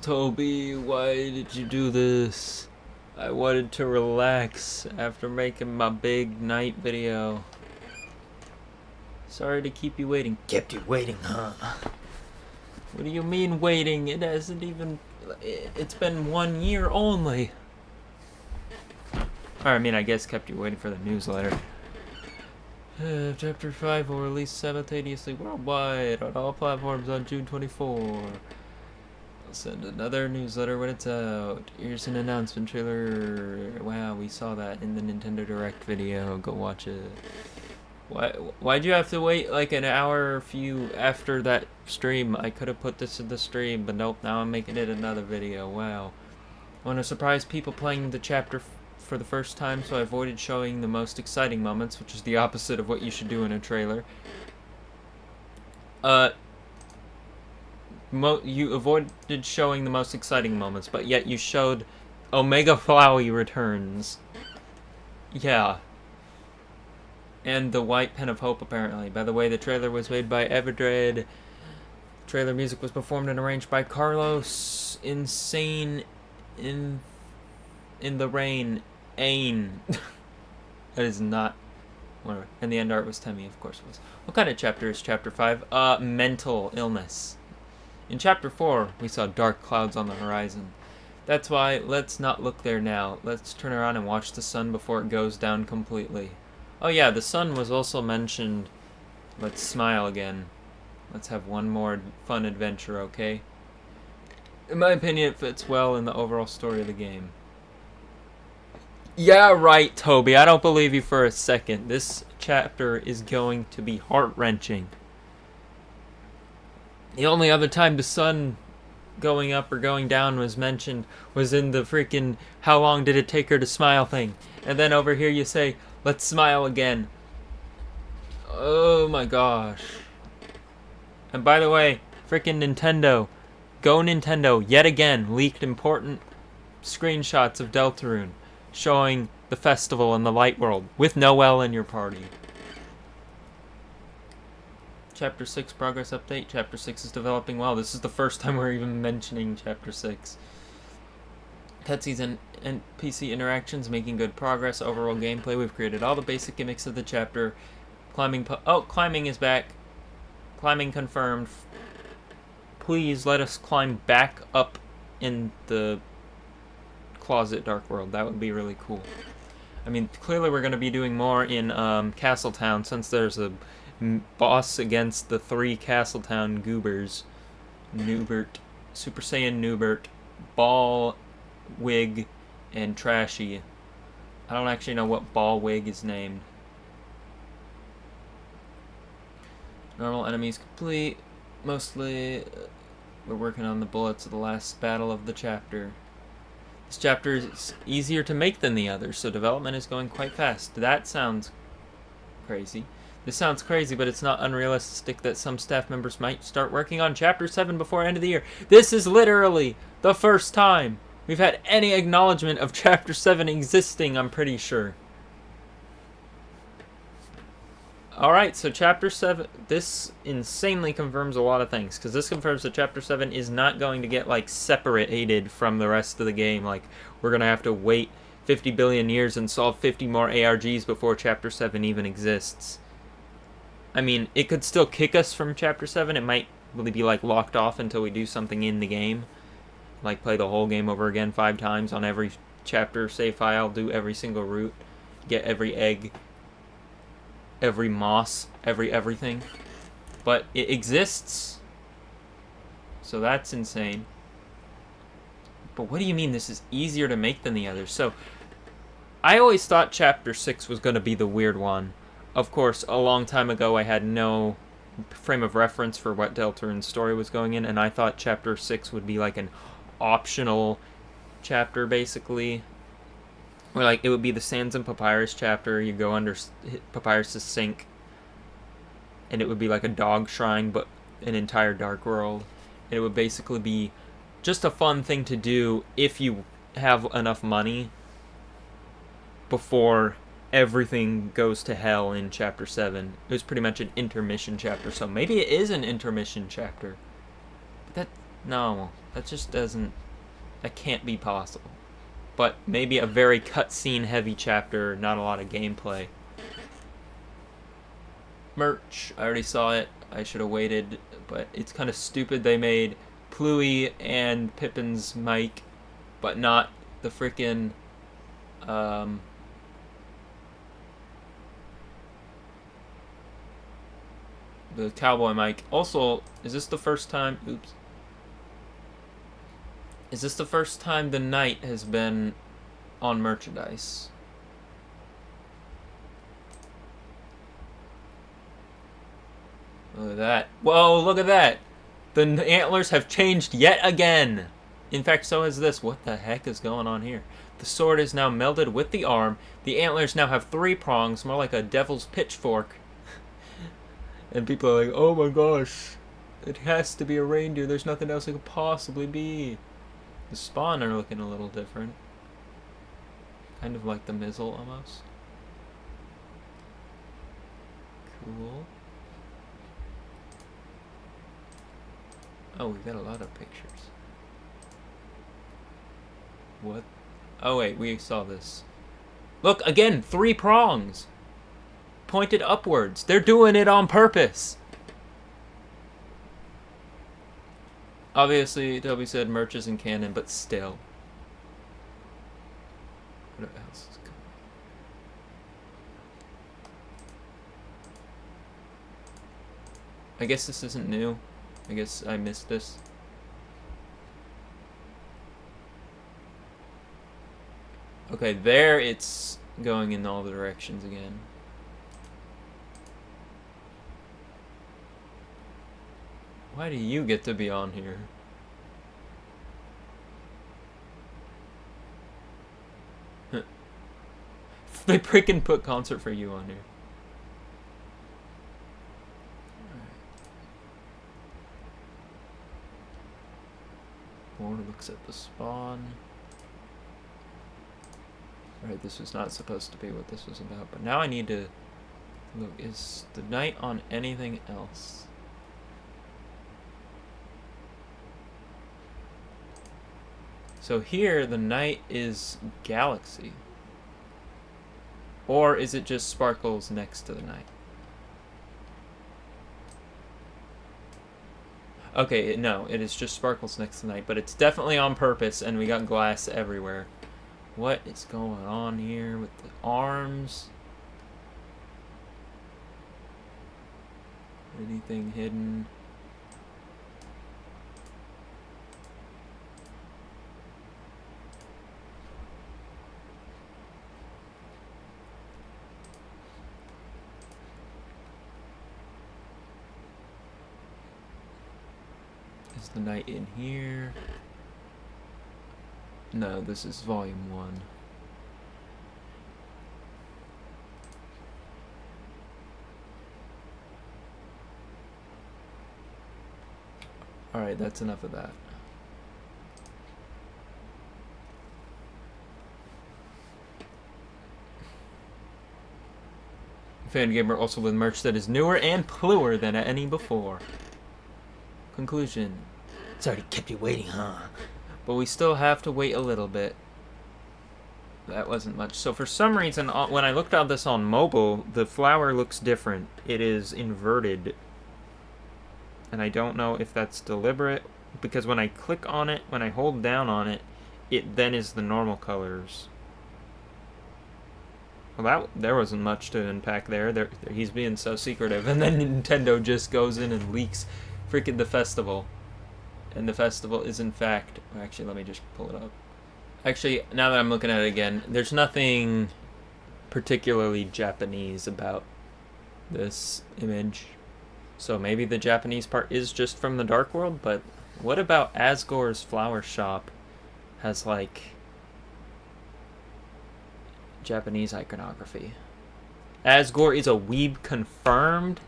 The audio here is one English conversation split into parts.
Toby, why did you do this? I wanted to relax after making my big night video. Sorry to keep you waiting. Kept you waiting, huh? What do you mean waiting? It hasn't even... It's been 1 year only. Or, I mean, I guess kept you waiting for the newsletter. Chapter 5 will release simultaneously worldwide on all platforms on June 24. I'll send another newsletter when it's out. Here's an announcement trailer. Wow, we saw that in the Nintendo Direct video. Go watch it. Why'd you have to wait like an hour or few after that stream? I could have put this in the stream, but nope, now I'm making it another video. Wow. I want to surprise people playing the chapter for the first time, so I avoided showing the most exciting moments, which is the opposite of what you should do in a trailer. You avoided showing the most exciting moments, but yet you showed Omega Flowey returns. Yeah. And the White Pen of Hope, apparently. By the way, the trailer was made by Everdread. Trailer music was performed and arranged by Carlos Insane in the Rain. Ain. That is not... Whatever. And the end art was Temmie, of course it was. What kind of chapter is chapter 5? Mental illness. In chapter 4, we saw dark clouds on the horizon. That's why, let's not look there now. Let's turn around and watch the sun before it goes down completely. Oh yeah, the sun was also mentioned. Let's smile again. Let's have one more fun adventure, okay? In my opinion, it fits well in the overall story of the game. Yeah, right, Toby. I don't believe you for a second. This chapter is going to be heart-wrenching. The only other time the sun going up or going down was mentioned was in the freaking how long did it take her to smile thing. And then over here you say, let's smile again. Oh my gosh. And by the way, freaking Nintendo. Go Nintendo, yet again, leaked important screenshots of Deltarune showing the festival in the light world with Noelle in your party. Chapter 6 progress update. Chapter 6 is developing well. This is the first time we're even mentioning Chapter 6. Cutscenes and NPC interactions making good progress. Overall gameplay, we've created all the basic gimmicks of the chapter. Climbing is back. Climbing confirmed. Please let us climb back up in the closet Dark World. That would be really cool. I mean, clearly we're going to be doing more in Castletown since there's a boss against the 3 Castletown goobers. Newbert, Super Saiyan Newbert, Ball, Wig, and Trashy. I don't actually know what Ball Wig is named. Normal enemies complete. Mostly, we're working on the bullets of the last battle of the chapter. This chapter is easier to make than the others, so development is going quite fast. That sounds crazy. This sounds crazy, but it's not unrealistic that some staff members might start working on Chapter 7 before end of the year. This is literally the first time we've had any acknowledgement of Chapter 7 existing, I'm pretty sure. Alright, so Chapter 7, this insanely confirms a lot of things, because this confirms that Chapter 7 is not going to get, like, separated from the rest of the game. Like, we're going to have to wait 50 billion years and solve 50 more ARGs before Chapter 7 even exists. I mean, it could still kick us from Chapter 7. It might really be, like, locked off until we do something in the game. Like, play the whole game over again 5 times on every chapter save file, do every single route, get every egg, every moss, everything. But it exists. So that's insane. But what do you mean this is easier to make than the others? So, I always thought Chapter 6 was going to be the weird one. Of course, a long time ago I had no frame of reference for what Deltarune's story was going in, and I thought Chapter 6 would be like an optional chapter, basically. Or like, it would be the Sands and Papyrus chapter, you go under Papyrus' sink, and it would be like a dog shrine, but an entire Dark World. And it would basically be just a fun thing to do if you have enough money before everything goes to hell in chapter 7. It was pretty much an intermission chapter, so maybe it is an intermission chapter. But that just doesn't, that can't be possible. But maybe a very cutscene heavy chapter, not a lot of gameplay. Merch, I already saw it. I should have waited, but it's kind of stupid they made Pluie and Pippin's mic, but not the freaking the cowboy mic. Also, is this the first time? Oops. Is this the first time the knight has been on merchandise? Look at that. Whoa, look at that. The antlers have changed yet again. In fact, so has this. What the heck is going on here? The sword is now melded with the arm. The antlers now have 3 prongs, more like a devil's pitchfork. And people are like, oh my gosh, it has to be a reindeer. There's nothing else it could possibly be. The spawn are looking a little different. Kind of like the mizzle almost. Cool. Oh, we got a lot of pictures. What? Oh wait, we saw this. Look, again, 3 prongs. Pointed upwards. They're doing it on purpose. Obviously, Toby said merch isn't canon, but still. What else is going on? I guess this isn't new. I guess I missed this. Okay, there it's going in all the directions again. Why do you get to be on here? They freaking put concert for you on here. More looks at the spawn. Alright, this was not supposed to be what this was about, but now I need to look. Is the knight on anything else? So here, the knight is Galaxy. Or is it just sparkles next to the knight? Okay, no, it is just sparkles next to the knight, but it's definitely on purpose, and we got glass everywhere. What is going on here with the arms? Anything hidden? Is the knight in here? No, this is volume 1. Alright, that's enough of that. Fangamer also with merch that is newer and pluer than any before. Conclusion. Sorry, kept you waiting, huh? But we still have to wait a little bit. That wasn't much. So for some reason, when I looked at this on mobile, the flower looks different. It is inverted. And I don't know if that's deliberate, because when I click on it, when I hold down on it, it then is the normal colors. Well, there wasn't much to unpack there. He's being so secretive. And then Nintendo just goes in and leaks freaking the festival. And the festival is in fact... Actually, let me just pull it up. Actually, now that I'm looking at it again, there's nothing particularly Japanese about this image. So maybe the Japanese part is just from the Dark World, but what about Asgore's flower shop has, like, Japanese iconography? Asgore is a weeb confirmed?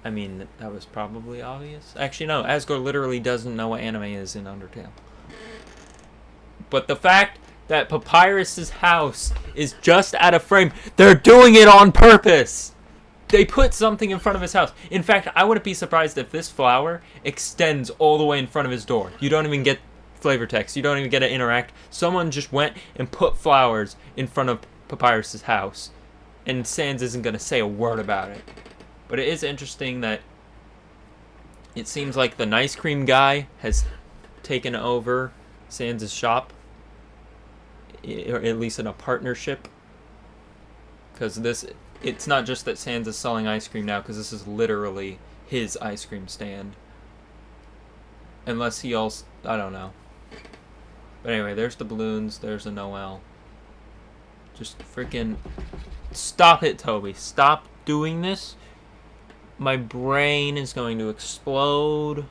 I mean, that was probably obvious. Actually, no, Asgore literally doesn't know what anime is in Undertale. But the fact that Papyrus's house is just out of frame. They're doing it on purpose. They put something in front of his house. In fact, I wouldn't be surprised if this flower extends all the way in front of his door. You don't even get flavor text. You don't even get to interact. Someone just went and put flowers in front of Papyrus's house. And Sans isn't going to say a word about it. But it is interesting that it seems like the ice cream guy has taken over Sans' shop. Or at least in a partnership. Because it's not just that Sans is selling ice cream now, because this is literally his ice cream stand. Unless he also... I don't know. But anyway, there's the balloons. There's a Noel. Just freaking... Stop it, Toby. Stop doing this. My brain is going to explode.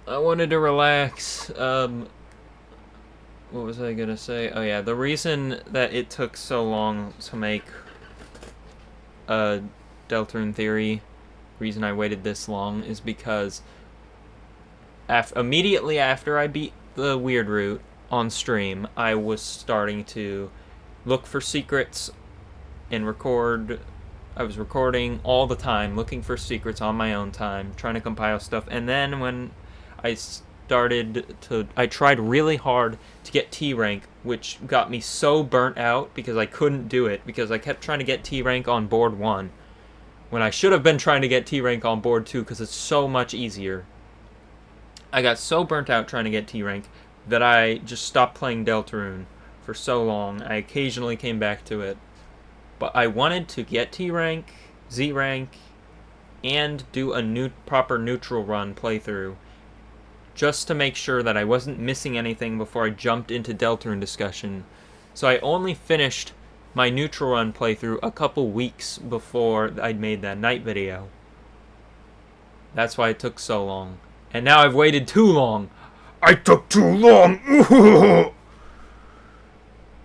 I wanted to relax. What was I gonna say? Oh yeah, the reason that it took so long to make deltarune theory, reason I waited this long, is because immediately after I beat the weird route on stream, I was starting to look for secrets and record. I was recording all the time, looking for secrets on my own time, trying to compile stuff, and then when I tried really hard to get T rank, which got me so burnt out because I couldn't do it, because I kept trying to get T rank on board 1 when I should have been trying to get T rank on board 2 because it's so much easier. I got so burnt out trying to get T rank that I just stopped playing deltarune for so long. I occasionally came back to it, but I wanted to get T rank, Z rank, and do a proper neutral run playthrough, just to make sure that I wasn't missing anything before I jumped into deltarune discussion. So I only finished my neutral run playthrough a couple weeks before I'd made that night video. That's why it took so long. And now I've waited too long. I took too long!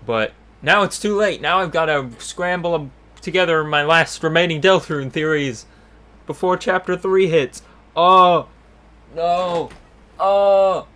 But now it's too late. Now I've got to scramble together my last remaining deltarune theories before Chapter 3 hits. Oh! No! Oh!